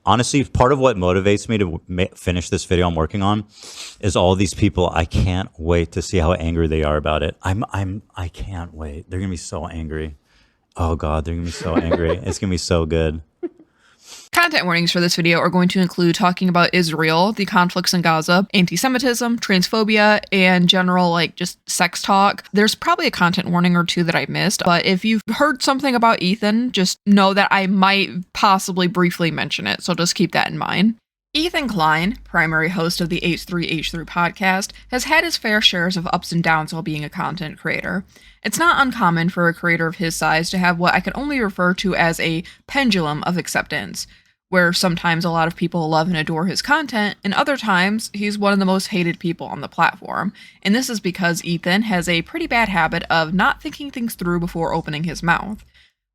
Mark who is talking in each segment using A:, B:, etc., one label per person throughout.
A: Honestly, part of what motivates me to finish this video I'm working on is all these people. I can't wait to see how angry they are about it. I can't wait. They're gonna be so angry. Oh God, they're gonna be so angry. It's gonna be so good.
B: Content warnings for this video are going to include talking about Israel, the conflicts in Gaza, anti-Semitism, transphobia, and general just sex talk. There's probably a content warning or two that I missed, but if you've heard something about Ethan, just know that I might possibly briefly mention it, so just keep that in mind. Ethan Klein, primary host of the H3H3 podcast, has had his fair shares of ups and downs while being a content creator. It's not uncommon for a creator of his size to have what I can only refer to as a pendulum of acceptance, where sometimes a lot of people love and adore his content, and other times he's one of the most hated people on the platform. And this is because Ethan has a pretty bad habit of not thinking things through before opening his mouth.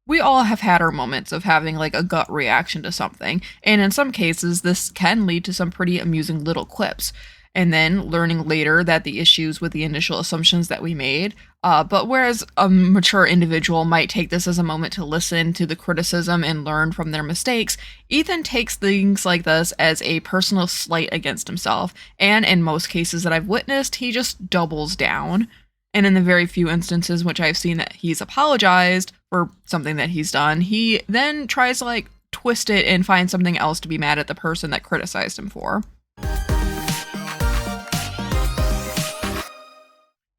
B: We all have had our moments of having a gut reaction to something, and in some cases this can lead to some pretty amusing little clips, and then learning later that the issues with the initial assumptions that we made. But whereas a mature individual might take this as a moment to listen to the criticism and learn from their mistakes, Ethan takes things like this as a personal slight against himself, and in most cases that I've witnessed, he just doubles down. And in the very few instances which I've seen that he's apologized for something that he's done, he then tries to twist it and find something else to be mad at the person that criticized him for.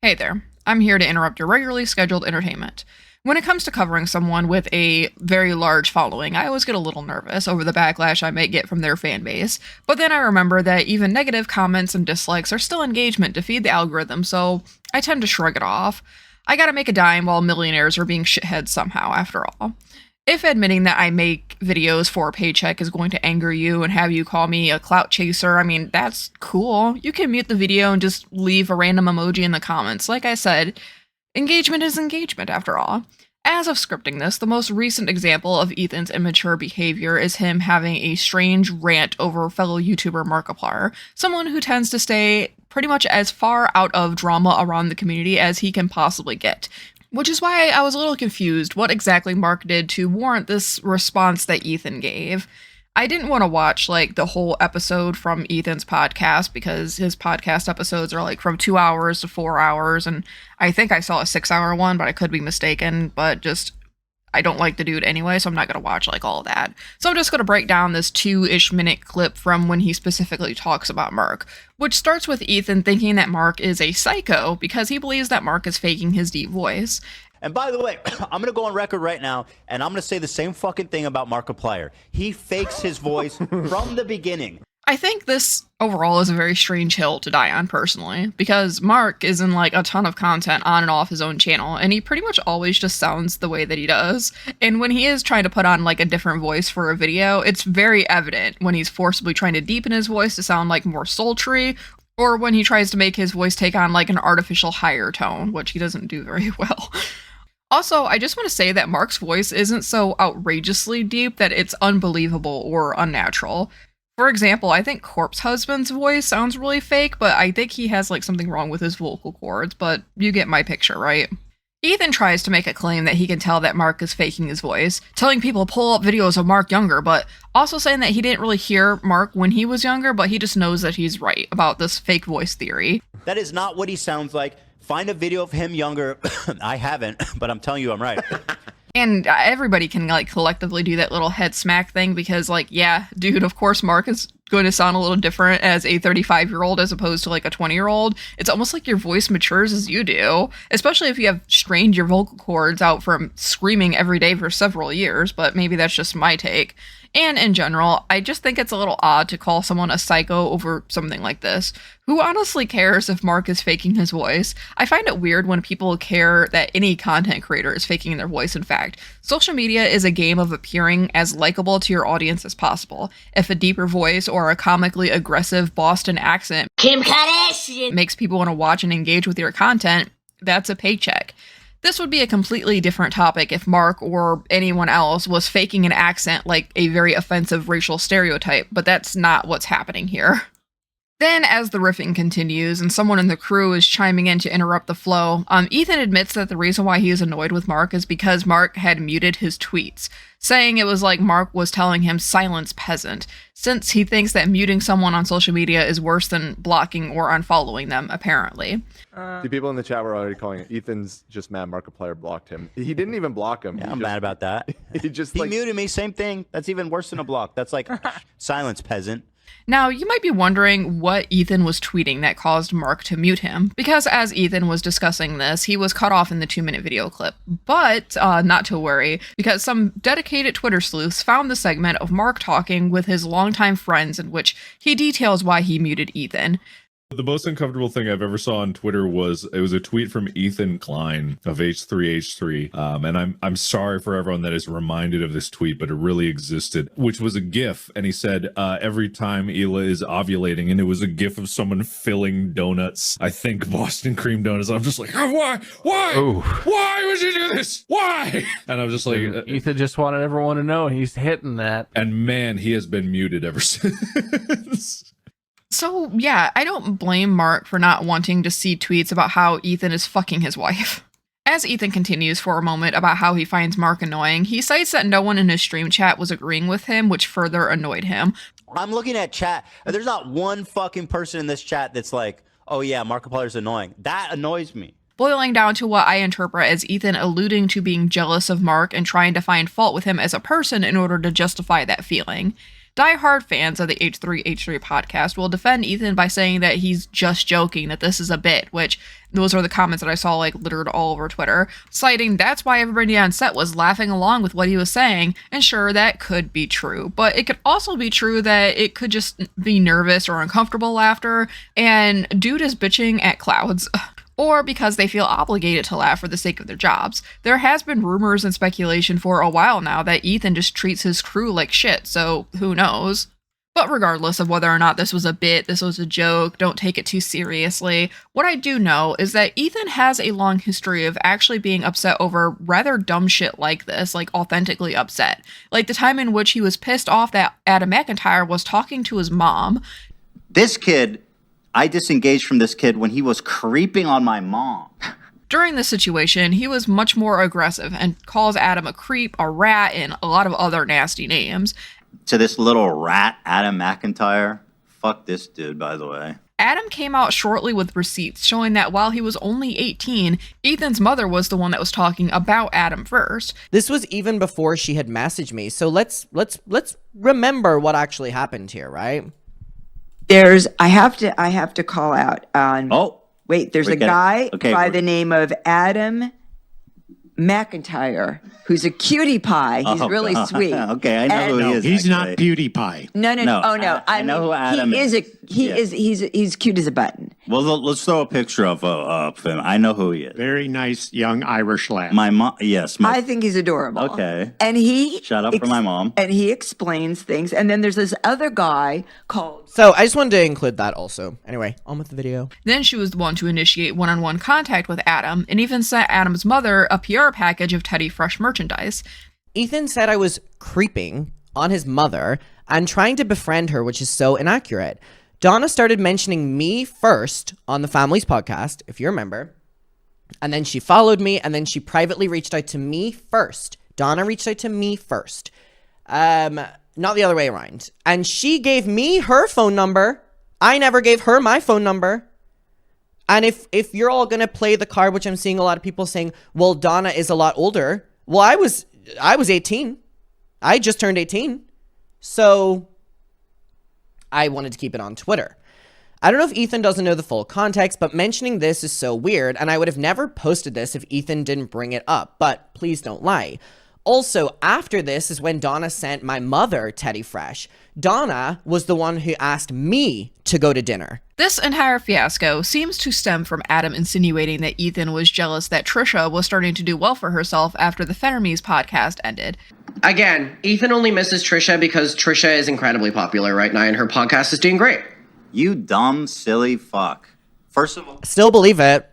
B: Hey there, I'm here to interrupt your regularly scheduled entertainment. When it comes to covering someone with a very large following, I always get a little nervous over the backlash I might get from their fan base, but then I remember that even negative comments and dislikes are still engagement to feed the algorithm, so I tend to shrug it off. I gotta make a dime while millionaires are being shitheads somehow, after all. If admitting that I make videos for a paycheck is going to anger you and have you call me a clout chaser, I mean, that's cool. You can mute the video and just leave a random emoji in the comments. Like I said, engagement is engagement, after all. As of scripting this, the most recent example of Ethan's immature behavior is him having a strange rant over fellow YouTuber Markiplier, someone who tends to stay pretty much as far out of drama around the community as he can possibly get. Which is why I was a little confused what exactly Mark did to warrant this response that Ethan gave. I didn't want to watch the whole episode from Ethan's podcast because his podcast episodes are from 2 hours to 4 hours, and I think I saw a 6-hour one, but I could be mistaken, but just I don't like the dude anyway, so I'm not going to watch all of that. So I'm just going to break down this 2-ish minute clip from when he specifically talks about Mark, which starts with Ethan thinking that Mark is a psycho because he believes that Mark is faking his deep voice.
A: And by the way, I'm going to go on record right now, and I'm going to say the same fucking thing about Markiplier. He fakes his voice from the beginning.
B: I think this overall is a very strange hill to die on personally, because Mark is in a ton of content on and off his own channel, and he pretty much always just sounds the way that he does. And when he is trying to put on a different voice for a video, it's very evident when he's forcibly trying to deepen his voice to sound more sultry, or when he tries to make his voice take on an artificial higher tone, which he doesn't do very well. Also, I just want to say that Mark's voice isn't so outrageously deep that it's unbelievable or unnatural. For example, I think Corpse Husband's voice sounds really fake, but I think he has something wrong with his vocal cords, but you get my picture, right? Ethan tries to make a claim that he can tell that Mark is faking his voice, telling people to pull up videos of Mark younger, but also saying that he didn't really hear Mark when he was younger, but he just knows that he's right about this fake voice theory.
A: That is not what he sounds like. Find a video of him younger. I haven't, but I'm telling you I'm right.
B: And everybody can collectively do that little head smack thing because yeah, dude, of course Mark is going to sound a little different as a 35-year-old as opposed to a 20-year-old. It's almost like your voice matures as you do, especially if you have strained your vocal cords out from screaming every day for several years, but maybe that's just my take. And in general, I just think it's a little odd to call someone a psycho over something like this. Who honestly cares if Mark is faking his voice? I find it weird when people care that any content creator is faking their voice. In fact, social media is a game of appearing as likable to your audience as possible. If a deeper voice or a comically aggressive Boston accent
C: Kim Kardashian
B: makes people want to watch and engage with your content, that's a paycheck. This would be a completely different topic if Mark or anyone else was faking an accent like a very offensive racial stereotype, but that's not what's happening here. Then, as the riffing continues and someone in the crew is chiming in to interrupt the flow, Ethan admits that the reason why he is annoyed with Mark is because Mark had muted his tweets, saying it was like Mark was telling him silence peasant, since he thinks that muting someone on social media is worse than blocking or unfollowing them, apparently.
C: The people in the chat were already calling it. Ethan's just mad Markiplier blocked him. He didn't even block him.
A: Yeah, I'm mad about that.
C: He just
A: he muted me, same thing. That's even worse than a block. That's like silence peasant.
B: Now, you might be wondering what Ethan was tweeting that caused Mark to mute him, because as Ethan was discussing this, he was cut off in the 2-minute video clip. But not to worry, because some dedicated Twitter sleuths found the segment of Mark talking with his longtime friends in which he details why he muted Ethan.
D: The most uncomfortable thing I've ever saw on Twitter was a tweet from Ethan Klein of H3H3. And I'm sorry for everyone that is reminded of this tweet, but it really existed, which was a GIF. And he said, every time Hila is ovulating, and it was a GIF of someone filling donuts. I think Boston cream donuts. I'm just like, oh, why?
E: Ooh.
D: Why would you do this? Why? And I'm just like,
E: Ethan just wanted everyone to know he's hitting that.
D: and man, he has been muted ever since.
B: So, yeah, I don't blame Mark for not wanting to see tweets about how Ethan is fucking his wife. As Ethan continues for a moment about how he finds Mark annoying, he cites that no one in his stream chat was agreeing with him, which further annoyed him.
A: I'm looking at chat. There's not one fucking person in this chat that's like, oh yeah, Markiplier's annoying. That annoys me.
B: Boiling down to what I interpret as Ethan alluding to being jealous of Mark and trying to find fault with him as a person in order to justify that feeling. Die-hard fans of the H3H3 podcast will defend Ethan by saying that he's just joking, that this is a bit, which those are the comments that I saw like littered all over Twitter, citing that's why everybody on set was laughing along with what he was saying, and sure, that could be true, but it could also be true that it could just be nervous or uncomfortable laughter, and dude is bitching at clouds. Or because they feel obligated to laugh for the sake of their jobs. There has been rumors and speculation for a while now that Ethan just treats his crew like shit, so who knows? But regardless of whether or not this was a bit, this was a joke, don't take it too seriously, what I do know is that Ethan has a long history of actually being upset over rather dumb shit like this, like authentically upset. Like the time in which he was pissed off that Adam McIntyre was talking to his mom.
F: This kid, I disengaged from this kid when he was creeping on my mom.
B: During this situation, he was much more aggressive and calls Adam a creep, a rat, and a lot of other nasty names.
F: To this little rat, Adam McIntyre. Fuck this dude, by the way.
B: Adam came out shortly with receipts showing that while he was only 18, Ethan's mother was the one that was talking about Adam first.
G: This was even before she had messaged me. So let's remember what actually happened here, right?
H: I have to call out on.
F: Oh,
H: wait, there's a
F: forget it.
H: guy
F: Okay,
H: by
F: we're-
H: the name of Adam McIntyre who's a cutie pie. He's
F: Oh,
H: really
F: God.
H: sweet.
F: Okay, I know
H: And-
F: who he
I: No,
F: is.
I: he's not
F: actually.
I: PewDiePie.
H: No,
F: No,
H: oh no.
F: I know who Adam
H: he
F: is. Yeah.
H: He's cute as a button.
F: Well, let's throw a picture of him. I know who he is.
I: Very nice young Irish lad.
F: My mom. Yes.
H: I think he's adorable.
F: Okay.
H: And he
F: Shout out for my mom.
H: And he explains things. And then there's this other guy called.
G: So I just wanted to include that also. Anyway, on with the video.
B: Then she was the one to initiate one-on-one contact with Adam and even sent Adam's mother a PR package of Teddy Fresh merchandise.
G: Ethan said I was creeping on his mother and trying to befriend her, which is so inaccurate. Donna started mentioning me first on the Family's podcast, if you remember. And then she followed me, and then she privately reached out to me first. Donna reached out to me first. Not the other way around. And she gave me her phone number. I never gave her my phone number. And if you're all going to play the card, which I'm seeing a lot of people saying, well, Donna is a lot older. Well, I was 18. I just turned 18. So I wanted to keep it on Twitter. I don't know if Ethan doesn't know the full context, but mentioning this is so weird, and I would have never posted this if Ethan didn't bring it up, but please don't lie. Also, after this is when Donna sent my mother Teddy Fresh. Donna was the one who asked me to go to dinner.
B: This entire fiasco seems to stem from Adam insinuating that Ethan was jealous that Trisha was starting to do well for herself after the Frenemies podcast ended.
J: Again, Ethan only misses Trisha because Trisha is incredibly popular right now and her podcast is doing great.
F: You dumb, silly fuck. First of all,
G: Still believe it.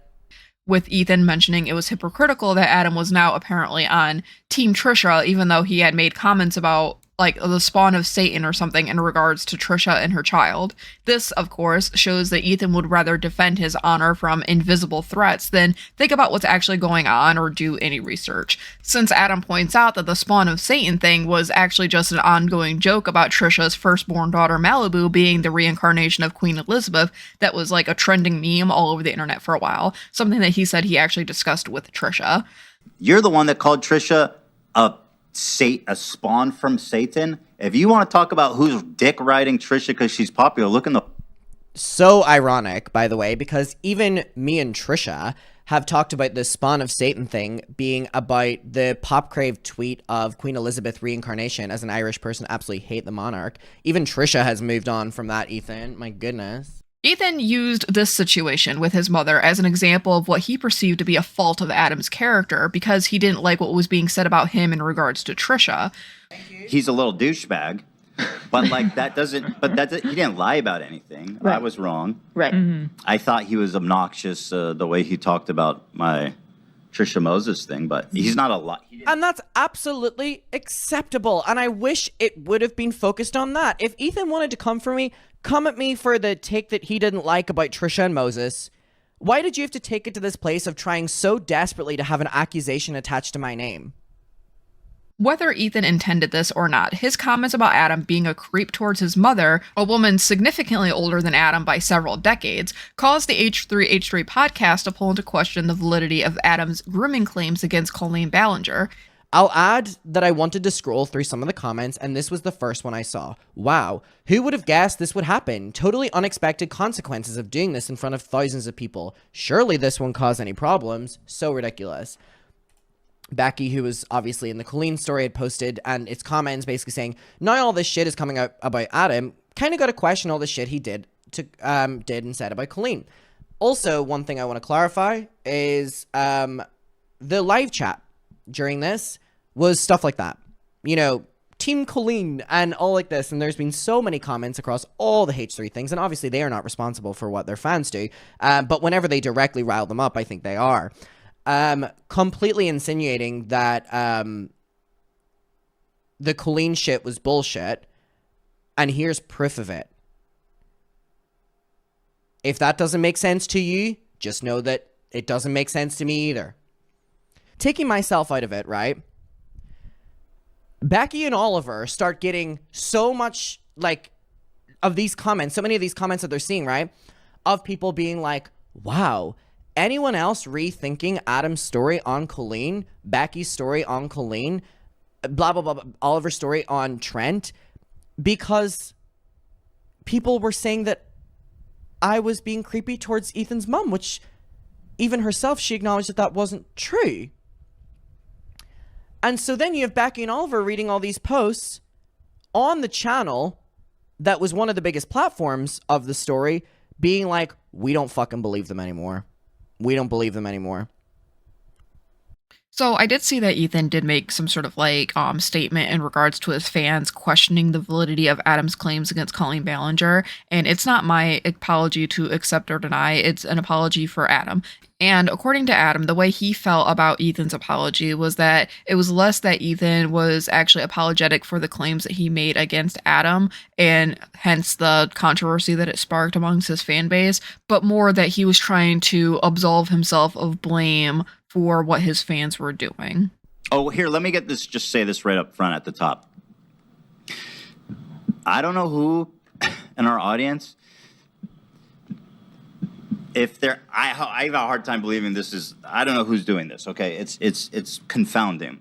B: With Ethan mentioning it was hypocritical that Adam was now apparently on Team Trisha, even though he had made comments about like the spawn of Satan or something in regards to Trisha and her child. This, of course, shows that Ethan would rather defend his honor from invisible threats than think about what's actually going on or do any research. Since Adam points out that the spawn of Satan thing was actually just an ongoing joke about Trisha's firstborn daughter Malibu being the reincarnation of Queen Elizabeth, that was like a trending meme all over the internet for a while, something that he said he actually discussed with Trisha.
F: You're the one that called Trisha a spawn from Satan. If you want to talk about who's dick riding Trisha because she's popular, look in the...
G: So ironic, by the way, because even me and Trisha have talked about the spawn of Satan thing being about the pop crave tweet of Queen Elizabeth reincarnation. As an Irish person, absolutely hate the monarch. Even Trisha has moved on from that, Ethan. My goodness.
B: Ethan used this situation with his mother as an example of what he perceived to be a fault of Adam's character because he didn't like what was being said about him in regards to Trisha.
F: He's a little douchebag, but like that doesn't, he didn't lie about anything.
H: Right.
F: I was wrong.
H: Right.
F: I thought he was obnoxious the way he talked about my Trisha Moses thing, but he's not a lot.
G: And that's absolutely acceptable. And I wish it would have been focused on that. If Ethan wanted to come at me for the take that he didn't like about Trisha and Moses, why did you have to take it to this place of trying so desperately to have an accusation attached to my name?
B: Whether Ethan intended this or not, his comments about Adam being a creep towards his mother, a woman significantly older than Adam by several decades, caused the H3H3 podcast to pull into question the validity of Adam's grooming claims against Colleen Ballinger.
G: I'll add that I wanted to scroll through some of the comments, and this was the first one I saw. Wow, who would have guessed this would happen? Totally unexpected consequences of doing this in front of thousands of people. Surely this won't cause any problems. So ridiculous. Becky, who was obviously in the Colleen story, had posted, and its comments basically saying, now all this shit is coming out about Adam, kind of got to question all the shit he did and said about Colleen. Also, one thing I want to clarify is the live chat during this was stuff like that. You know, Team Colleen and all like this, and there's been so many comments across all the H3 things, and obviously they are not responsible for what their fans do, but whenever they directly rile them up, I think they are. Completely insinuating that the Colleen shit was bullshit, and here's proof of it. If that doesn't make sense to you, just know that it doesn't make sense to me either. Taking myself out of it, right? Becky and Oliver start getting so much, like, of these comments, so many of these comments that they're seeing, right? Of people being like, wow, anyone else rethinking Adam's story on Colleen, Becky's story on Colleen, blah, blah, blah, blah, Oliver's story on Trent, because people were saying that I was being creepy towards Ethan's mom, which even herself, she acknowledged that that wasn't true. And so then you have Becky and Oliver reading all these posts on the channel that was one of the biggest platforms of the story, being like, we don't fucking believe them anymore. We don't believe them anymore.
B: So I did see that Ethan did make some sort of like statement in regards to his fans questioning the validity of Adam's claims against Colleen Ballinger, and it's not my apology to accept or deny, it's an apology for Adam. And according to Adam, the way he felt about Ethan's apology was that it was less that Ethan was actually apologetic for the claims that he made against Adam, and hence the controversy that it sparked amongst his fan base, but more that he was trying to absolve himself of blame for what his fans were doing.
F: Oh, here, let me just say this right up front at the top. I don't know who in our audience, if they're, I have a hard time believing this is, I don't know who's doing this, okay? It's confounding.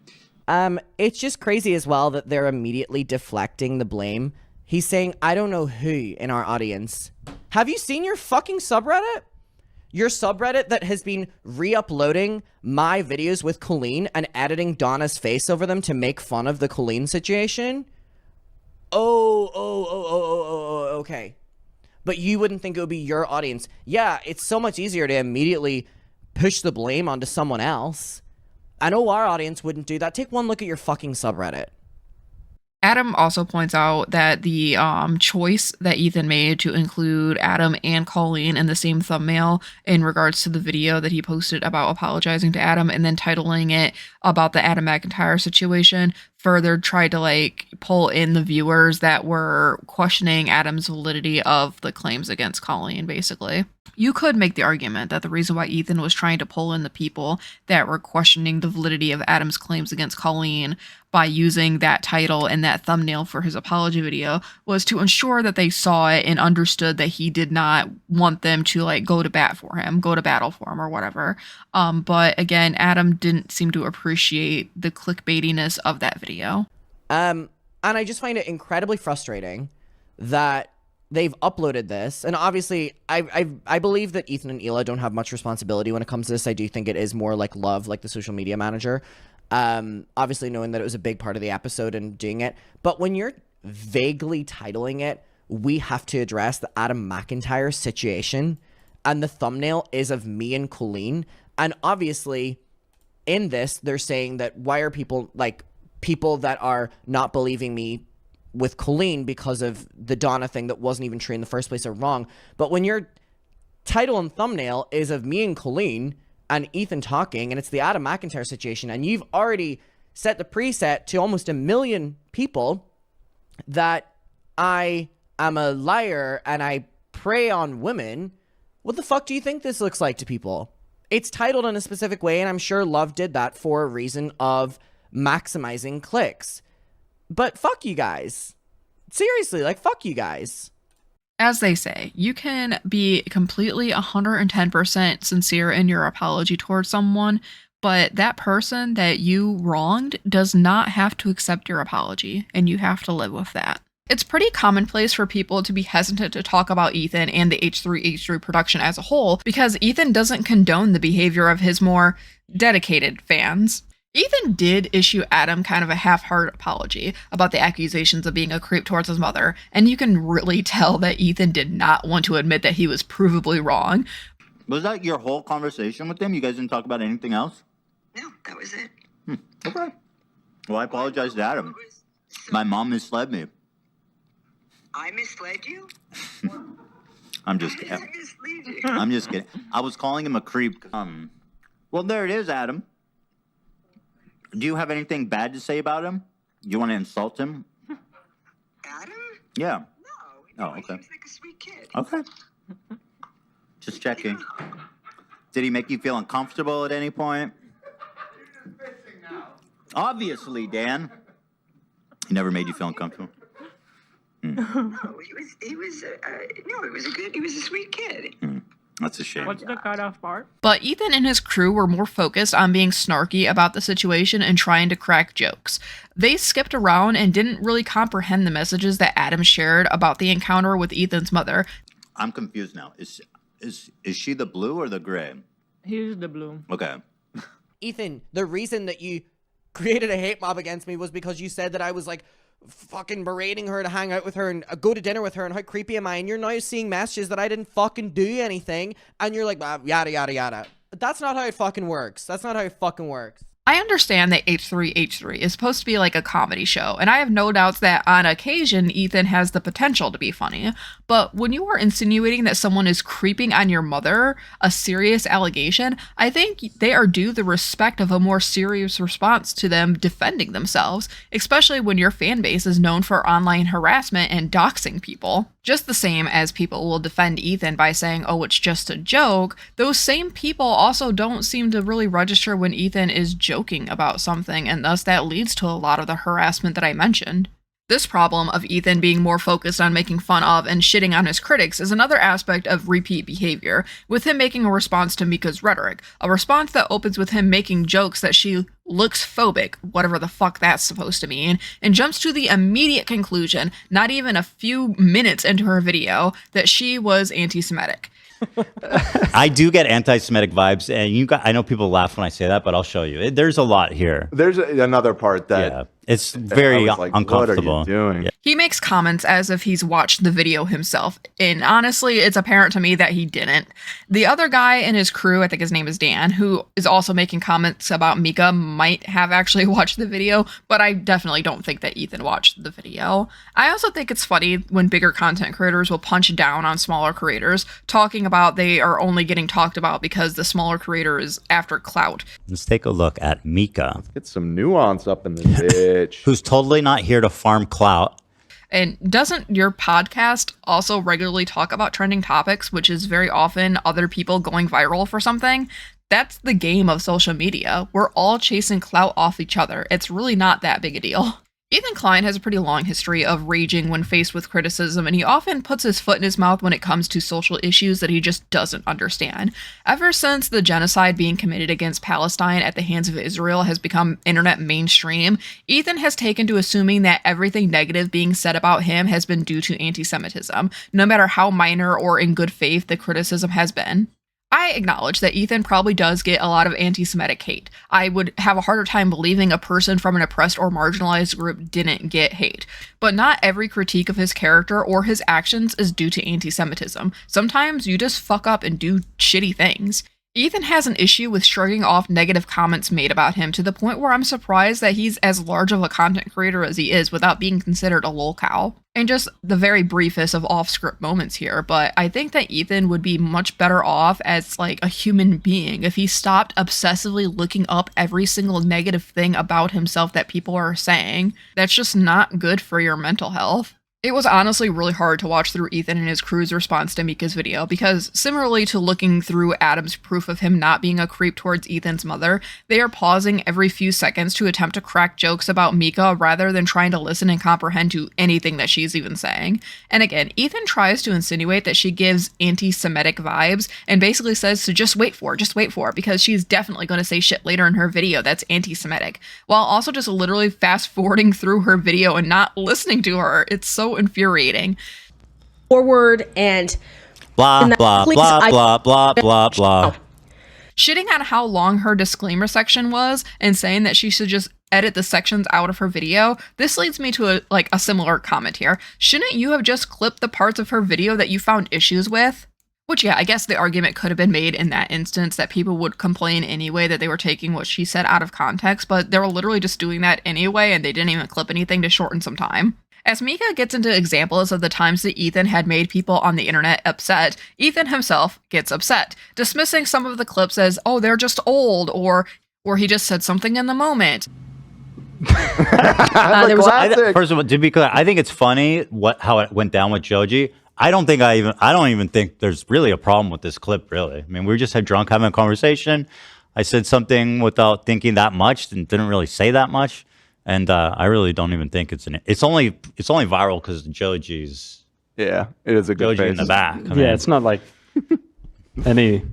G: It's just crazy as well that they're immediately deflecting the blame. He's saying, I don't know who in our audience. Have you seen your fucking subreddit? Your subreddit that has been re-uploading my videos with Colleen and editing Donna's face over them to make fun of the Colleen situation? Okay. But you wouldn't think it would be your audience. Yeah, it's so much easier to immediately push the blame onto someone else. I know our audience wouldn't do that. Take one look at your fucking subreddit.
B: Adam also points out that the choice that Ethan made to include Adam and Colleen in the same thumbnail in regards to the video that he posted about apologizing to Adam and then titling it about the Adam McIntyre situation further tried to like pull in the viewers that were questioning Adam's validity of the claims against Colleen, basically. You could make the argument that the reason why Ethan was trying to pull in the people that were questioning the validity of Adam's claims against Colleen by using that title and that thumbnail for his apology video was to ensure that they saw it and understood that he did not want them to like go to bat for him, go to battle for him or whatever. But again, Adam didn't seem to appreciate the clickbaitiness of that video.
G: And I just find it incredibly frustrating that they've uploaded this, and obviously I believe that Ethan and Hila don't have much responsibility when it comes to this. I do think it is more like Love, like the social media manager, obviously knowing that it was a big part of the episode and doing it. But when you're vaguely titling it, we have to address the Adam McIntyre situation, and the thumbnail is of me and Colleen, and obviously in this they're saying that why are people that are not believing me with Colleen because of the Donna thing that wasn't even true in the first place are wrong. But when your title and thumbnail is of me and Colleen and Ethan talking, and it's the Adam McIntyre situation, and you've already set the preset to almost 1 million people that I am a liar and I prey on women, what the fuck do you think this looks like to people? It's titled in a specific way, and I'm sure Love did that for a reason of maximizing clicks. But fuck you guys. Seriously, like, fuck you guys.
B: As they say, you can be completely 110% sincere in your apology towards someone, but that person that you wronged does not have to accept your apology, and you have to live with that. It's pretty commonplace for people to be hesitant to talk about Ethan and the H3H3 production as a whole because Ethan doesn't condone the behavior of his more dedicated fans. Ethan did issue Adam kind of a half-hearted apology about the accusations of being a creep towards his mother, and you can really tell that Ethan did not want to admit that he was provably wrong.
F: Was that your whole conversation with him? You guys didn't talk about anything else?
H: No, that was it.
F: Okay. Well, I apologize to Adam. My mom misled me.
H: I misled you?
F: I'm just kidding. I'm just kidding. I was calling him a creep. Well, there it is, Adam. Do you have anything bad to say about him? You want to insult him?
H: Adam?
F: Yeah.
H: No.
F: Oh, okay.
H: He seems like a sweet kid.
F: Okay. Just checking. Did he make you feel uncomfortable at any point? Obviously, Dan. He never made you feel uncomfortable?
H: No, he was a sweet kid.
F: That's a shame.
K: What's the cutoff part?
B: But Ethan and his crew were more focused on being snarky about the situation and trying to crack jokes. They skipped around and didn't really comprehend the messages that Adam shared about the encounter with Ethan's mother.
F: I'm confused now. Is she the blue or the gray?
K: Here's the blue.
F: Okay.
G: Ethan, the reason that you created a hate mob against me was because you said that I was like fucking berating her to hang out with her and go to dinner with her and how creepy am I, and you're now seeing messages that I didn't fucking do anything and you're like yada yada yada. That's not how it fucking works. That's not how it fucking works.
B: I understand that H3H3 is supposed to be like a comedy show, and I have no doubts that on occasion Ethan has the potential to be funny, but when you are insinuating that someone is creeping on your mother, a serious allegation, I think they are due the respect of a more serious response to them defending themselves, especially when your fan base is known for online harassment and doxing people. Just the same as people will defend Ethan by saying, oh, it's just a joke, those same people also don't seem to really register when Ethan is joking about something, and thus that leads to a lot of the harassment that I mentioned. This problem of Ethan being more focused on making fun of and shitting on his critics is another aspect of repeat behavior, with him making a response to Mika's rhetoric, a response that opens with him making jokes that she looks phobic, whatever the fuck that's supposed to mean, and jumps to the immediate conclusion, not even a few minutes into her video, that she was anti-Semitic.
A: I do get anti-Semitic vibes, and I know people laugh when I say that, but I'll show you. There's a lot here.
C: There's another part that
A: it's very
C: like,
A: uncomfortable.
C: What are you doing?
A: Yeah.
B: He makes comments as if he's watched the video himself, and honestly, it's apparent to me that he didn't. The other guy in his crew, I think his name is Dan, who is also making comments about Mika, might have actually watched the video, but I definitely don't think that Ethan watched the video. I also think it's funny when bigger content creators will punch down on smaller creators, talking about they are only getting talked about because the smaller creator is after clout.
A: Let's take a look at Mika.
C: Get some nuance up in this bitch.
A: who's totally not here to farm clout.
B: And doesn't your podcast also regularly talk about trending topics, which is very often other people going viral for something? That's the game of social media. We're all chasing clout off each other. It's really not that big a deal. Ethan Klein has a pretty long history of raging when faced with criticism, and he often puts his foot in his mouth when it comes to social issues that he just doesn't understand. Ever since the genocide being committed against Palestine at the hands of Israel has become internet mainstream, Ethan has taken to assuming that everything negative being said about him has been due to anti-Semitism, no matter how minor or in good faith the criticism has been. I acknowledge that Ethan probably does get a lot of anti-Semitic hate. I would have a harder time believing a person from an oppressed or marginalized group didn't get hate. But not every critique of his character or his actions is due to anti-Semitism. Sometimes you just fuck up and do shitty things. Ethan has an issue with shrugging off negative comments made about him to the point where I'm surprised that he's as large of a content creator as he is without being considered a lolcow. And just the very briefest of off-script moments here, but I think that Ethan would be much better off as like a human being if he stopped obsessively looking up every single negative thing about himself that people are saying. That's just not good for your mental health. It was honestly really hard to watch through Ethan and his crew's response to Mika's video, because similarly to looking through Adam's proof of him not being a creep towards Ethan's mother, they are pausing every few seconds to attempt to crack jokes about Mika rather than trying to listen and comprehend to anything that she's even saying. And again, Ethan tries to insinuate that she gives anti-Semitic vibes and basically says to just wait for it, because she's definitely going to say shit later in her video that's anti-Semitic, while also just literally fast forwarding through her video and not listening to her. It's so infuriating.
L: Forward and
A: blah blah blah blah blah blah blah.
B: Shitting on how long her disclaimer section was and saying that she should just edit the sections out of her video. This leads me to a similar comment here. Shouldn't you have just clipped the parts of her video that you found issues with? Which, yeah, I guess the argument could have been made in that instance that people would complain anyway that they were taking what she said out of context, but they were literally just doing that anyway and they didn't even clip anything to shorten some time. As Mika gets into examples of the times that Ethan had made people on the internet upset, Ethan himself gets upset, dismissing some of the clips as, oh, they're just old, or he just said something in the moment.
A: First of all, to be clear, I think it's funny how it went down with Joji. I don't even think there's really a problem with this clip, really. I mean, we just had drunk having a conversation. I said something without thinking that much and didn't really say that much. And I really don't even think it's only viral because Joji's.
C: Yeah, it is a good
A: Joji
C: face.
A: in the back. I mean,
M: It's not like any.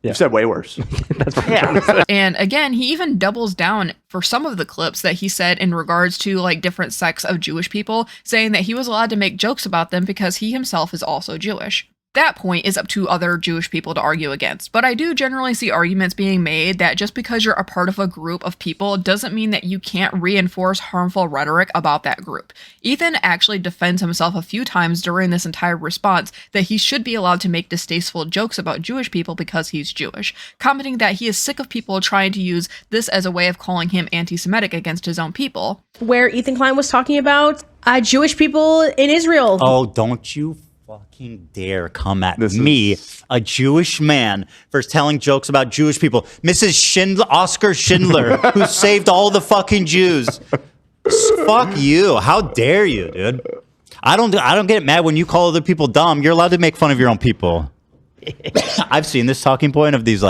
M: Yeah.
C: You said way worse.
M: That's what I'm trying to say.
B: And again, he even doubles down for some of the clips that he said in regards to different sects of Jewish people, saying that he was allowed to make jokes about them because he himself is also Jewish. That point is up to other Jewish people to argue against, but I do generally see arguments being made that just because you're a part of a group of people doesn't mean that you can't reinforce harmful rhetoric about that group. Ethan actually defends himself a few times during this entire response that he should be allowed to make distasteful jokes about Jewish people because he's Jewish, commenting that he is sick of people trying to use this as a way of calling him anti-Semitic against his own people.
L: Where Ethan Klein was talking about Jewish people in Israel.
A: Oh, don't you fucking dare come at me, a Jewish man, for telling jokes about Jewish people. Mrs. Oscar Schindler, who saved all the fucking Jews. Fuck you. How dare you, dude? I don't get mad when you call other people dumb. You're allowed to make fun of your own people. I've seen this talking point of these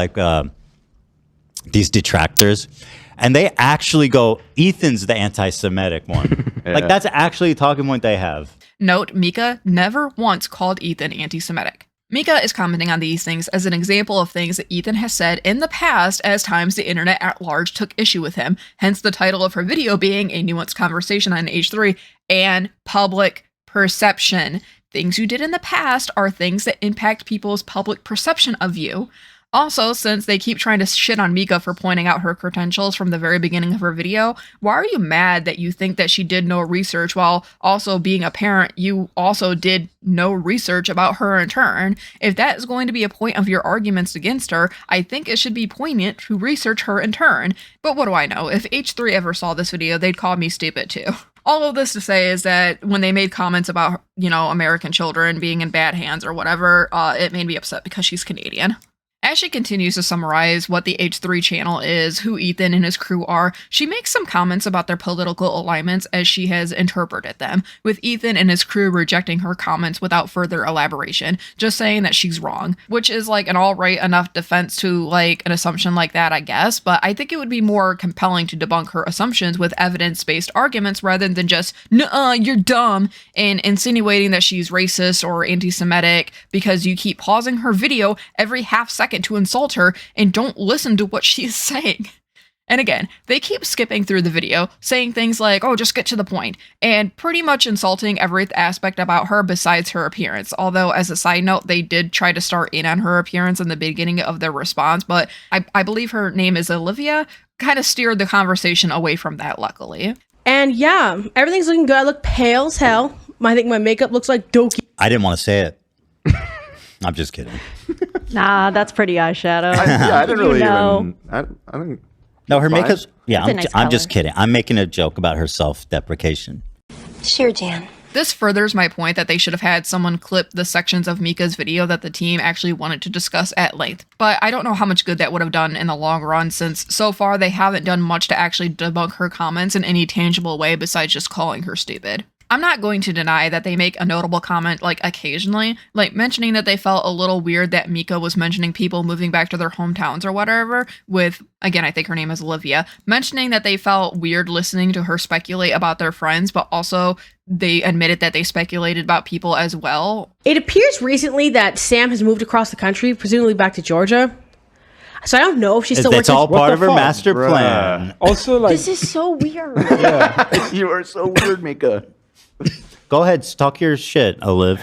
A: these detractors, and they actually go, Ethan's the anti-Semitic one.
C: Yeah.
A: That's actually a talking point they have.
B: Note, Mika never once called Ethan anti-Semitic. Mika is commenting on these things as an example of things that Ethan has said in the past as times the internet at large took issue with him, hence the title of her video being A Nuanced Conversation on H3 and Public Perception. Things you did in the past are things that impact people's public perception of you. Also, since they keep trying to shit on Mika for pointing out her credentials from the very beginning of her video, why are you mad that you think that she did no research while also being a parent, you also did no research about her in turn? If that is going to be a point of your arguments against her, I think it should be poignant to research her in turn. But what do I know? If H3 ever saw this video, they'd call me stupid too. All of this to say is that when they made comments about, American children being in bad hands or whatever, it made me upset because she's Canadian. As she continues to summarize what the H3 channel is, who Ethan and his crew are, she makes some comments about their political alignments as she has interpreted them, with Ethan and his crew rejecting her comments without further elaboration, just saying that she's wrong, which is like an alright enough defense to like an assumption like that, I guess, but I think it would be more compelling to debunk her assumptions with evidence-based arguments rather than just, nuh-uh, you're dumb, and insinuating that she's racist or anti-Semitic because you keep pausing her video every half second to insult her and don't listen to what she's saying. And again, they keep skipping through the video, saying things like, oh, just get to the point, and pretty much insulting every aspect about her besides her appearance. Although, as a side note, they did try to start in on her appearance in the beginning of their response, but I believe her name is Olivia, kind of steered the conversation away from that, luckily.
L: And yeah, everything's looking good. I look pale as hell. I think my makeup looks like Doki.
A: I didn't want to say it. I'm just kidding.
N: Nah, that's pretty eyeshadow.
C: I didn't really
N: know.
C: even. I think.
A: No, her makeup's. Yeah,
N: It's a nice
A: I'm just
N: color.
A: kidding. I'm making a joke about her self-deprecation.
N: Sure, Jan.
B: This furthers my point that they should have had someone clip the sections of Mika's video that the team actually wanted to discuss at length. But I don't know how much good that would have done in the long run, since so far they haven't done much to actually debunk her comments in any tangible way besides just calling her stupid. I'm not going to deny that they make a notable comment like occasionally, like mentioning that they felt a little weird that Mika was mentioning people moving back to their hometowns or whatever, with, again, I think her name is Olivia, mentioning that they felt weird listening to her speculate about their friends, but also they admitted that they speculated about people as well.
L: It appears recently that Sam has moved across the country, presumably back to Georgia. So I don't know if she's still
A: That's
L: working.
A: all part of her
M: fuck,
A: master plan.
M: Also, like,
N: This is so weird.
C: You are so weird, Mika.
A: Go ahead, talk your shit, Olive.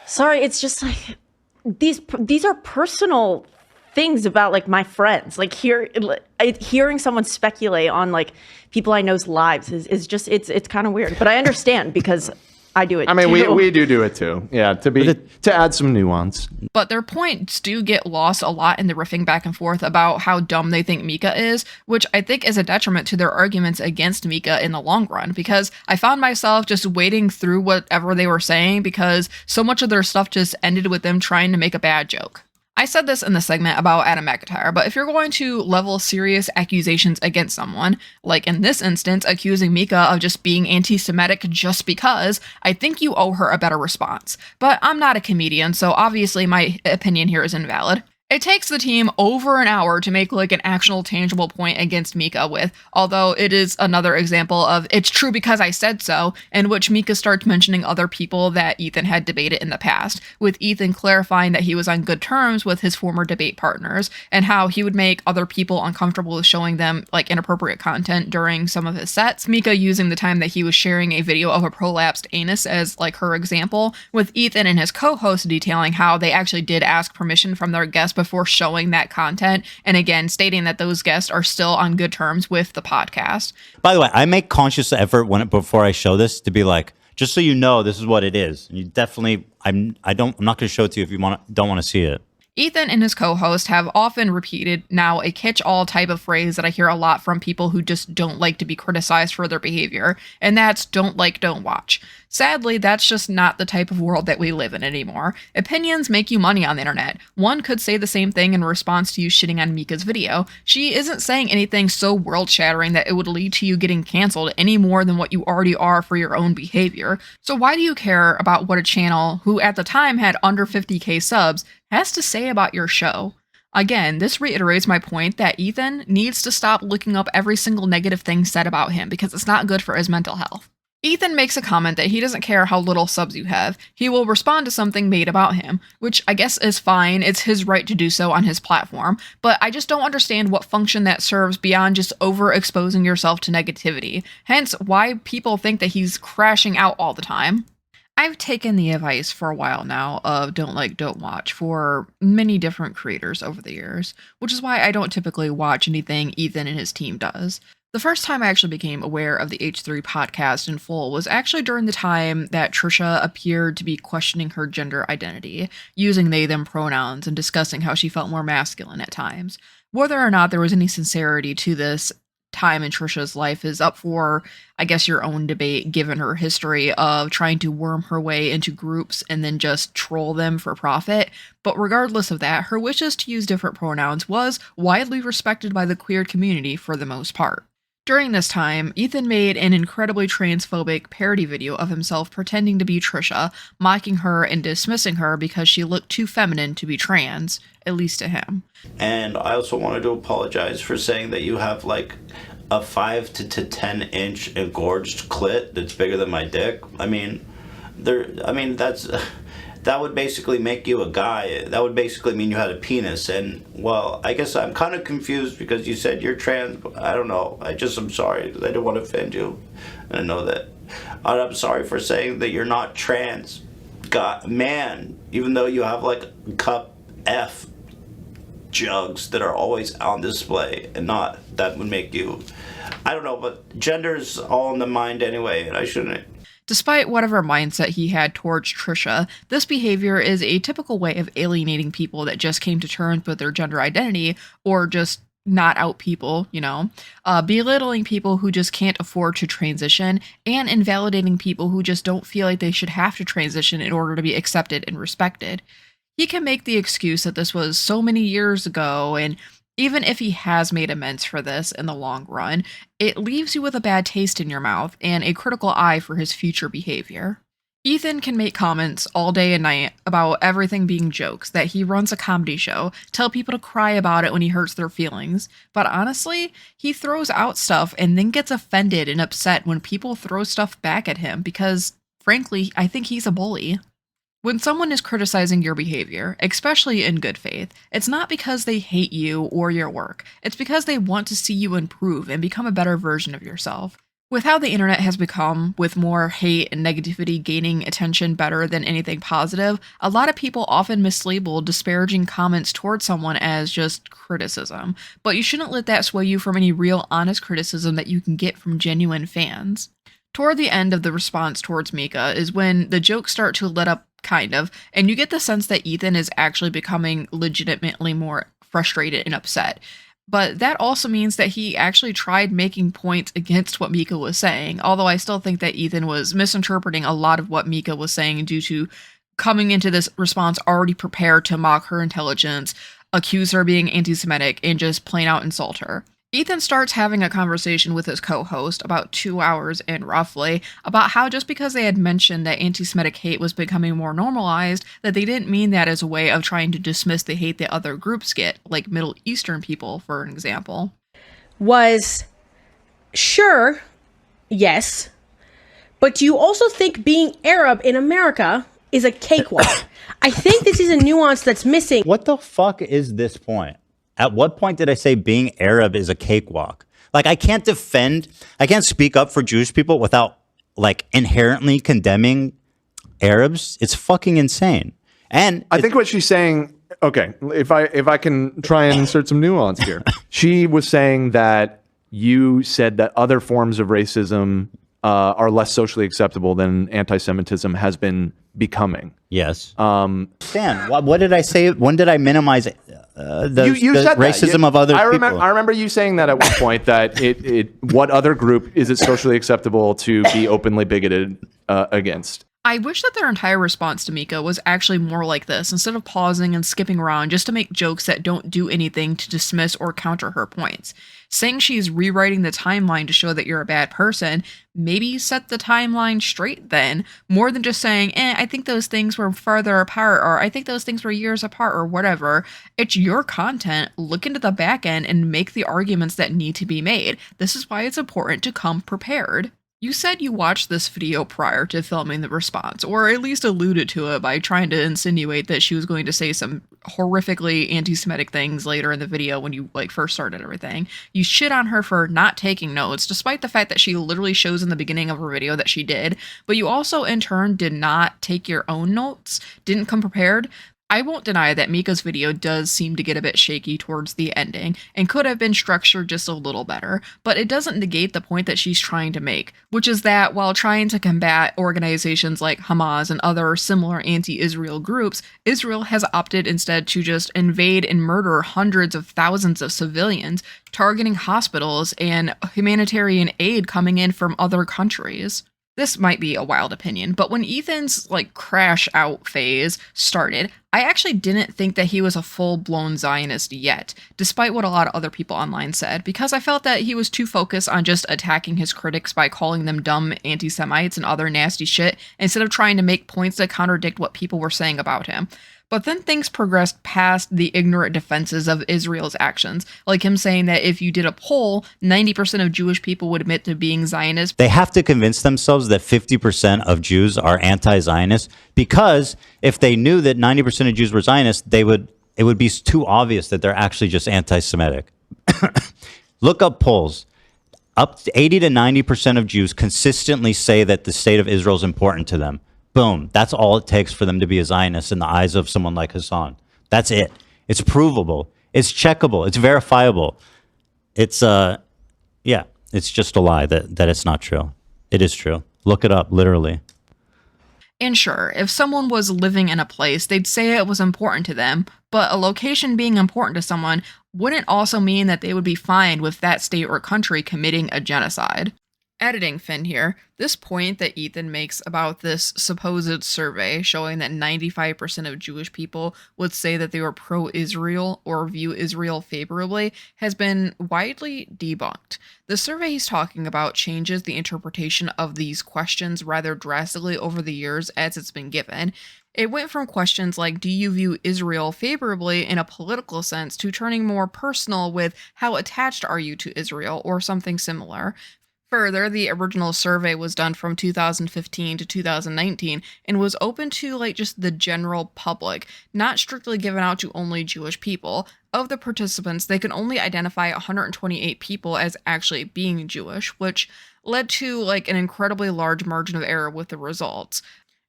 N: Sorry, it's just like these are personal things about like my friends. Like hearing someone speculate on like people I know's lives is just it's kind of weird. But I understand because I do it.
C: I mean,
N: too.
C: we do it too. Yeah, to add some nuance.
B: But their points do get lost a lot in the riffing back and forth about how dumb they think Mika is, which I think is a detriment to their arguments against Mika in the long run, because I found myself just wading through whatever they were saying because so much of their stuff just ended with them trying to make a bad joke. I said this in the segment about Adam McIntyre, but if you're going to level serious accusations against someone, like in this instance, accusing Mika of just being anti-Semitic just because, I think you owe her a better response. But I'm not a comedian, so obviously my opinion here is invalid. It takes the team over an hour to make like an actual tangible point against Mika with, although it is another example of it's true because I said so, in which Mika starts mentioning other people that Ethan had debated in the past, with Ethan clarifying that he was on good terms with his former debate partners, and how he would make other people uncomfortable with showing them like inappropriate content during some of his sets, Mika using the time that he was sharing a video of a prolapsed anus as like her example, with Ethan and his co-host detailing how they actually did ask permission from their guests before showing that content, and again stating that those guests are still on good terms with the podcast.
A: By the way, I make conscious effort before I show this to be like, just so you know, this is what it is. And you definitely, I'm not going to show it to you if you don't want to see it.
B: Ethan and his co-host have often repeated now a catch-all type of phrase that I hear a lot from people who just don't like to be criticized for their behavior, and that's don't like, don't watch. Sadly, that's just not the type of world that we live in anymore. Opinions make you money on the internet. One could say the same thing in response to you shitting on Mika's video. She isn't saying anything so world-shattering that it would lead to you getting canceled any more than what you already are for your own behavior. So why do you care about what a channel, who at the time had under 50k subs, has to say about your show? Again, this reiterates my point that Ethan needs to stop looking up every single negative thing said about him because it's not good for his mental health. Ethan makes a comment that he doesn't care how little subs you have. He will respond to something made about him, which I guess is fine. It's his right to do so on his platform, but I just don't understand what function that serves beyond just overexposing yourself to negativity. Hence, why people think that he's crashing out all the time. I've taken the advice for a while now of don't like, don't watch for many different creators over the years, which is why I don't typically watch anything Ethan and his team does. The first time I actually became aware of the H3 podcast in full was actually during the time that Trisha appeared to be questioning her gender identity, using they/them pronouns and discussing how she felt more masculine at times. Whether or not there was any sincerity to this time in Trisha's life is up for, I guess, your own debate, given her history of trying to worm her way into groups and then just troll them for profit. But regardless of that, her wishes to use different pronouns was widely respected by the queer community for the most part. During this time, Ethan made an incredibly transphobic parody video of himself pretending to be Trisha, mocking her and dismissing her because she looked too feminine to be trans, at least to him.
O: And I also wanted to apologize for saying that you have like a 5 to 10 inch engorged clit that's bigger than my dick. I mean, that would basically make you a guy. That would basically mean you had a penis. And, well, I guess I'm kind of confused because you said you're trans. But I don't know. I'm sorry. I didn't want to offend you. And I know that. I'm sorry for saying that you're not trans. God, man, even though you have like cup F jugs that are always on display and not, that would make you, I don't know, but gender's all in the mind anyway, and I shouldn't.
B: Despite whatever mindset he had towards Trisha, this behavior is a typical way of alienating people that just came to terms with their gender identity, or just not out people, belittling people who just can't afford to transition, and invalidating people who just don't feel like they should have to transition in order to be accepted and respected. He can make the excuse that this was so many years ago, and even if he has made amends for this in the long run, it leaves you with a bad taste in your mouth and a critical eye for his future behavior. Ethan can make comments all day and night about everything being jokes, that he runs a comedy show, tell people to cry about it when he hurts their feelings, but honestly, he throws out stuff and then gets offended and upset when people throw stuff back at him because, frankly, I think he's a bully. When someone is criticizing your behavior, especially in good faith, it's not because they hate you or your work. It's because they want to see you improve and become a better version of yourself. With how the internet has become, with more hate and negativity gaining attention better than anything positive, a lot of people often mislabel disparaging comments towards someone as just criticism. But you shouldn't let that sway you from any real honest criticism that you can get from genuine fans. Toward the end of the response towards Mika is when the jokes start to let up, kind of, and you get the sense that Ethan is actually becoming legitimately more frustrated and upset. But that also means that he actually tried making points against what Mika was saying, although I still think that Ethan was misinterpreting a lot of what Mika was saying due to coming into this response already prepared to mock her intelligence, accuse her being anti-Semitic, and just plain out insult her. Ethan starts having a conversation with his co-host about 2 hours in roughly about how just because they had mentioned that anti-Semitic hate was becoming more normalized, that they didn't mean that as a way of trying to dismiss the hate that other groups get, like Middle Eastern people, for an example.
L: Was, sure, yes, but do you also think being Arab in America is a cakewalk? I think this is a nuance that's missing.
A: What the fuck is this point? At what point did I say being Arab is a cakewalk? Like, I can't speak up for Jewish people without, like, inherently condemning Arabs. It's fucking insane. And
C: I think what she's saying, okay, if I can try and insert some nuance here. She was saying that you said that other forms of racism are less socially acceptable than anti-Semitism has been becoming.
A: Yes. Stan, what did I say? When did I minimize the
C: said
A: racism of other people?
C: I remember you saying that at one point, that what other group is it socially acceptable to be openly bigoted against?
B: I wish that their entire response to Mika was actually more like this, instead of pausing and skipping around just to make jokes that don't do anything to dismiss or counter her points. Saying she's rewriting the timeline to show that you're a bad person, maybe set the timeline straight then, more than just saying, I think those things were farther apart, or I think those things were years apart, or whatever. It's your content. Look into the back end and make the arguments that need to be made. This is why it's important to come prepared. You said you watched this video prior to filming the response, or at least alluded to it by trying to insinuate that she was going to say some horrifically anti-Semitic things later in the video when you first started everything. You shit on her for not taking notes, despite the fact that she literally shows in the beginning of her video that she did, but you also in turn did not take your own notes, didn't come prepared. I won't deny that Mika's video does seem to get a bit shaky towards the ending and could have been structured just a little better, but it doesn't negate the point that she's trying to make, which is that while trying to combat organizations like Hamas and other similar anti-Israel groups, Israel has opted instead to just invade and murder hundreds of thousands of civilians, targeting hospitals and humanitarian aid coming in from other countries. This might be a wild opinion, but when Ethan's crash out phase started, I actually didn't think that he was a full-blown Zionist yet, despite what a lot of other people online said, because I felt that he was too focused on just attacking his critics by calling them dumb anti-Semites and other nasty shit, instead of trying to make points that contradict what people were saying about him. But then things progressed past the ignorant defenses of Israel's actions, like him saying that if you did a poll, 90% of Jewish people would admit to being Zionist.
A: They have to convince themselves that 50% of Jews are anti-Zionist, because if they knew that 90% of Jews were Zionists, it would be too obvious that they're actually just anti-Semitic. Look up polls. Up to 80 to 90% of Jews consistently say that the state of Israel is important to them. Boom. That's all it takes for them to be a Zionist in the eyes of someone like Hassan. That's it. It's provable. It's checkable. It's verifiable. It's just a lie that it's not true. It is true. Look it up, literally.
B: And sure, if someone was living in a place, they'd say it was important to them, but a location being important to someone wouldn't also mean that they would be fine with that state or country committing a genocide. Editing Finn here, this point that Ethan makes about this supposed survey showing that 95% of Jewish people would say that they were pro-Israel or view Israel favorably has been widely debunked. The survey he's talking about changes the interpretation of these questions rather drastically over the years as it's been given. It went from questions like, do you view Israel favorably in a political sense, to turning more personal with, how attached are you to Israel, or something similar. Further, the original survey was done from 2015 to 2019 and was open to just the general public, not strictly given out to only Jewish people. Of the participants, they could only identify 128 people as actually being Jewish, which led to an incredibly large margin of error with the results.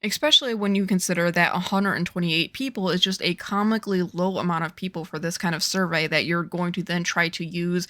B: Especially when you consider that 128 people is just a comically low amount of people for this kind of survey that you're going to then try to use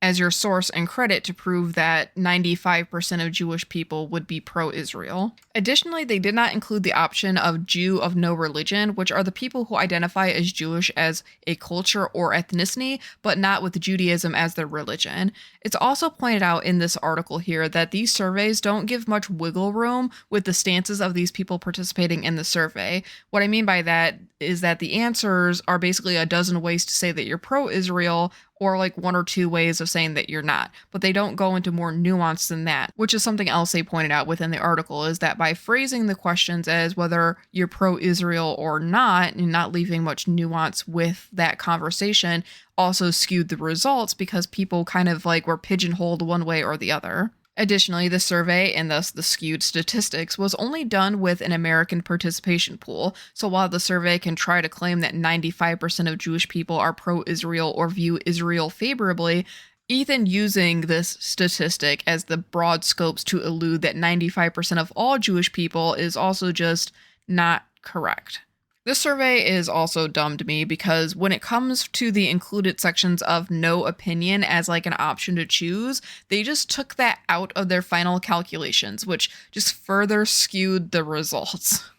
B: as your source and credit to prove that 95% of Jewish people would be pro-Israel. Additionally, they did not include the option of Jew of no religion, which are the people who identify as Jewish as a culture or ethnicity, but not with Judaism as their religion. It's also pointed out in this article here that these surveys don't give much wiggle room with the stances of these people participating in the survey. What I mean by that is that the answers are basically a dozen ways to say that you're pro-Israel, or one or two ways of saying that you're not, but they don't go into more nuance than that, which is something else they pointed out within the article, is that by phrasing the questions as whether you're pro-Israel or not, and not leaving much nuance with that conversation, also skewed the results because people kind of were pigeonholed one way or the other. Additionally, the survey, and thus the skewed statistics, was only done with an American participation pool, so while the survey can try to claim that 95% of Jewish people are pro-Israel or view Israel favorably, Ethan using this statistic as the broad scopes to elude that 95% of all Jewish people is also just not correct. This survey is also dumb to me because when it comes to the included sections of no opinion as an option to choose, they just took that out of their final calculations, which just further skewed the results.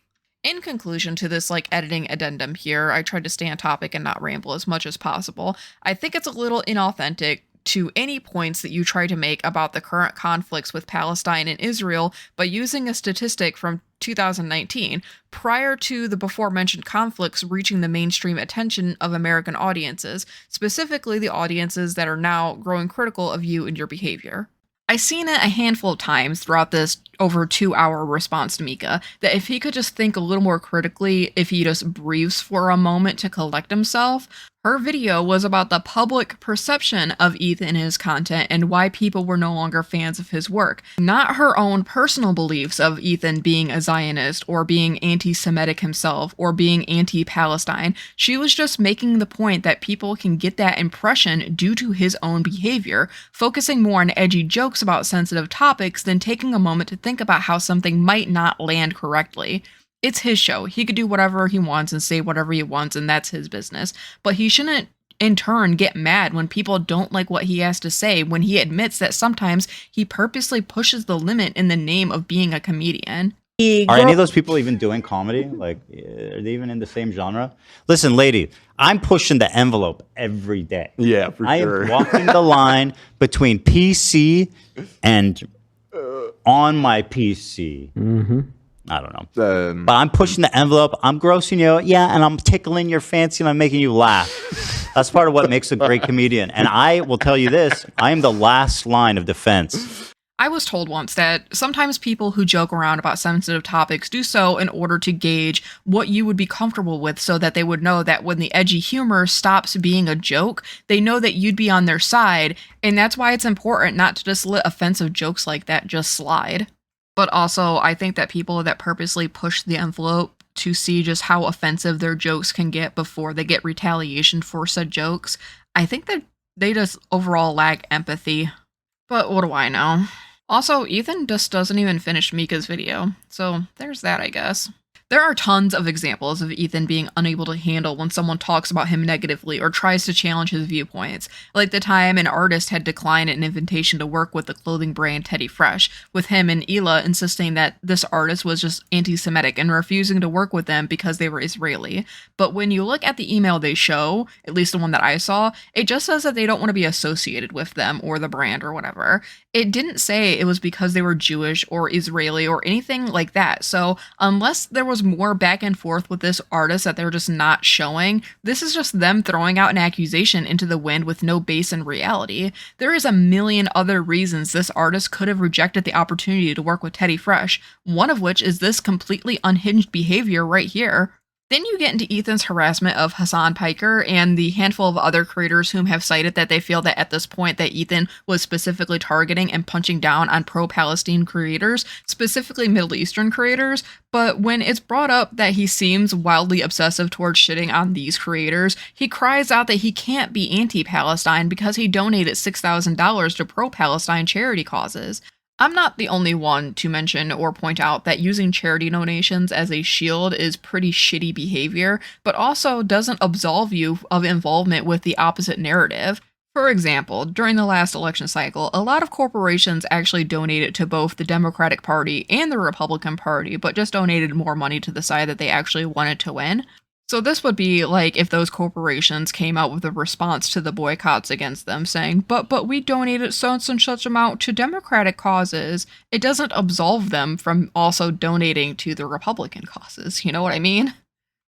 B: In conclusion to this editing addendum here, I tried to stay on topic and not ramble as much as possible. I think it's a little inauthentic to any points that you try to make about the current conflicts with Palestine and Israel by using a statistic from 2019, prior to the before-mentioned conflicts reaching the mainstream attention of American audiences, specifically the audiences that are now growing critical of you and your behavior. I've seen it a handful of times throughout this over 2-hour response to Mika, that if he could just think a little more critically, if he just breathes for a moment to collect himself. Her video was about the public perception of Ethan and his content and why people were no longer fans of his work, not her own personal beliefs of Ethan being a Zionist or being anti-Semitic himself or being anti-Palestine. She was just making the point that people can get that impression due to his own behavior, focusing more on edgy jokes about sensitive topics than taking a moment to think about how something might not land correctly. It's his show. He could do whatever he wants and say whatever he wants, and that's his business. But he shouldn't, in turn, get mad when people don't like what he has to say, when he admits that sometimes he purposely pushes the limit in the name of being a comedian.
A: Are any of those people even doing comedy? Like, are they even in the same genre? Listen, lady, I'm pushing the envelope every day.
C: Yeah, for
A: I
C: sure.
A: am walking the line between PC and on my PC. I don't know. But I'm pushing the envelope. I'm grossing you out. Yeah, and I'm tickling your fancy and I'm making you laugh. That's part of what makes a great comedian. And I will tell you this, I am the last line of defense.
B: I was told once that sometimes people who joke around about sensitive topics do so in order to gauge what you would be comfortable with, so that they would know that when the edgy humor stops being a joke, they know that you'd be on their side, and that's why it's important not to just let offensive jokes like that just slide. But also, I think that people that purposely push the envelope to see just how offensive their jokes can get before they get retaliation for said jokes, I think that they just overall lack empathy. But what do I know? Also, Ethan just doesn't even finish Mika's video, so there's that, I guess. There are tons of examples of Ethan being unable to handle when someone talks about him negatively or tries to challenge his viewpoints, like the time an artist had declined an invitation to work with the clothing brand Teddy Fresh, with him and Ila insisting that this artist was just anti-Semitic and refusing to work with them because they were Israeli. But when you look at the email they show, at least the one that I saw, it just says that they don't want to be associated with them or the brand or whatever. It didn't say it was because they were Jewish or Israeli or anything like that, so unless there was more back and forth with this artist that they're just not showing, this is just them throwing out an accusation into the wind with no base in reality. There is a million other reasons this artist could have rejected the opportunity to work with Teddy Fresh, one of which is this completely unhinged behavior right here. Then you get into Ethan's harassment of Hassan Piker and the handful of other creators whom have cited that they feel that at this point that Ethan was specifically targeting and punching down on pro-Palestine creators, specifically Middle Eastern creators, but when it's brought up that he seems wildly obsessive towards shitting on these creators, he cries out that he can't be anti-Palestine because he donated $6,000 to pro-Palestine charity causes. I'm not the only one to mention or point out that using charity donations as a shield is pretty shitty behavior, but also doesn't absolve you of involvement with the opposite narrative. For example, during the last election cycle, a lot of corporations actually donated to both the Democratic Party and the Republican Party, but just donated more money to the side that they actually wanted to win. So this would be like if those corporations came out with a response to the boycotts against them saying, but we donated such and such amount to Democratic causes. It doesn't absolve them from also donating to the Republican causes, you know what I mean?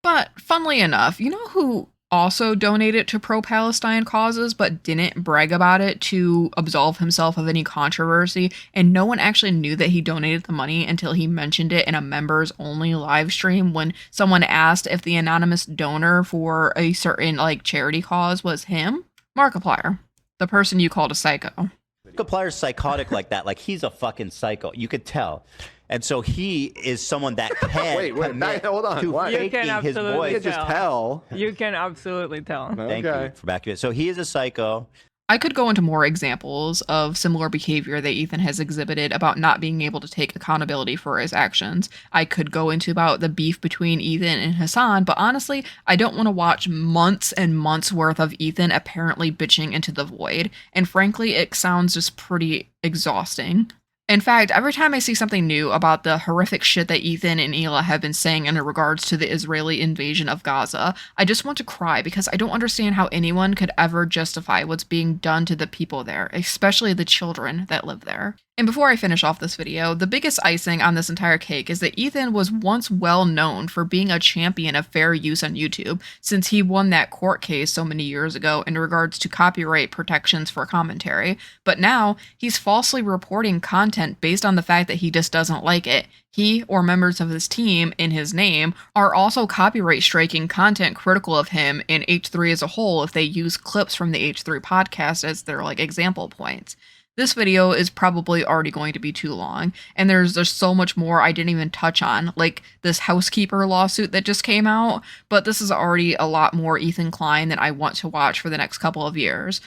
B: But funnily enough, you know who also donated to pro-Palestine causes but didn't brag about it to absolve himself of any controversy, and no one actually knew that he donated the money until he mentioned it in a members only live stream when someone asked if the anonymous donor for a certain charity cause was him? Markiplier, the person you called a psycho.
A: Markiplier's psychotic like that. Like, he's a fucking psycho. You could tell. And so he is someone that can
C: hold on.
A: to
C: Why?
K: You can
A: faking his
K: absolutely
A: voice.
C: You can just tell.
K: You can absolutely tell.
A: Thank you for backing it. So he is a psycho.
B: I could go into more examples of similar behavior that Ethan has exhibited about not being able to take accountability for his actions. I could go into about the beef between Ethan and Hassan, but honestly, I don't want to watch months and months worth of Ethan apparently bitching into the void, and frankly, it sounds just pretty exhausting. In fact, every time I see something new about the horrific shit that Ethan and Ila have been saying in regards to the Israeli invasion of Gaza, I just want to cry because I don't understand how anyone could ever justify what's being done to the people there, especially the children that live there. And before I finish off this video, the biggest icing on this entire cake is that Ethan was once well known for being a champion of fair use on YouTube, since he won that court case so many years ago in regards to copyright protections for commentary, but now he's falsely reporting content based on the fact that he just doesn't like it. He or members of his team in his name are also copyright striking content critical of him and H3 as a whole if they use clips from the H3 podcast as their example points. This video is probably already going to be too long, and there's so much more I didn't even touch on, like this housekeeper lawsuit that just came out, but this is already a lot more Ethan Klein that I want to watch for the next couple of years.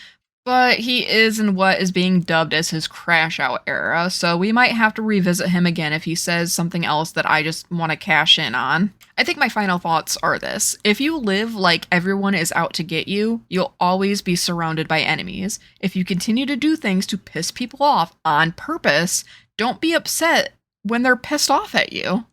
B: But he is in what is being dubbed as his crash out era, so we might have to revisit him again if he says something else that I just want to cash in on. I think my final thoughts are this. If you live like everyone is out to get you, you'll always be surrounded by enemies. If you continue to do things to piss people off on purpose, don't be upset when they're pissed off at you.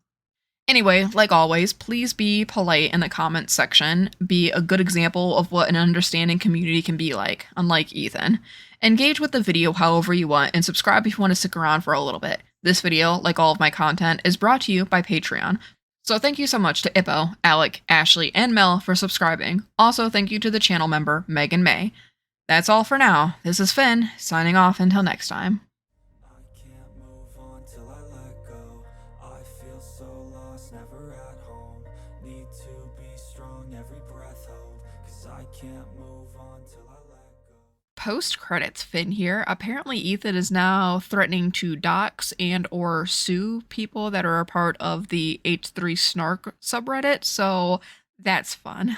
B: Anyway, like always, please be polite in the comments section. Be a good example of what an understanding community can be like, unlike Ethan. Engage with the video however you want, and subscribe if you want to stick around for a little bit. This video, like all of my content, is brought to you by Patreon. So thank you so much to Ippo, Alec, Ashley, and Mel for subscribing. Also, thank you to the channel member, Megan May. That's all for now. This is Finn, signing off until next time. Post-credits Finn here. Apparently Ethan is now threatening to dox and or sue people that are a part of the H3 Snark subreddit, so that's fun.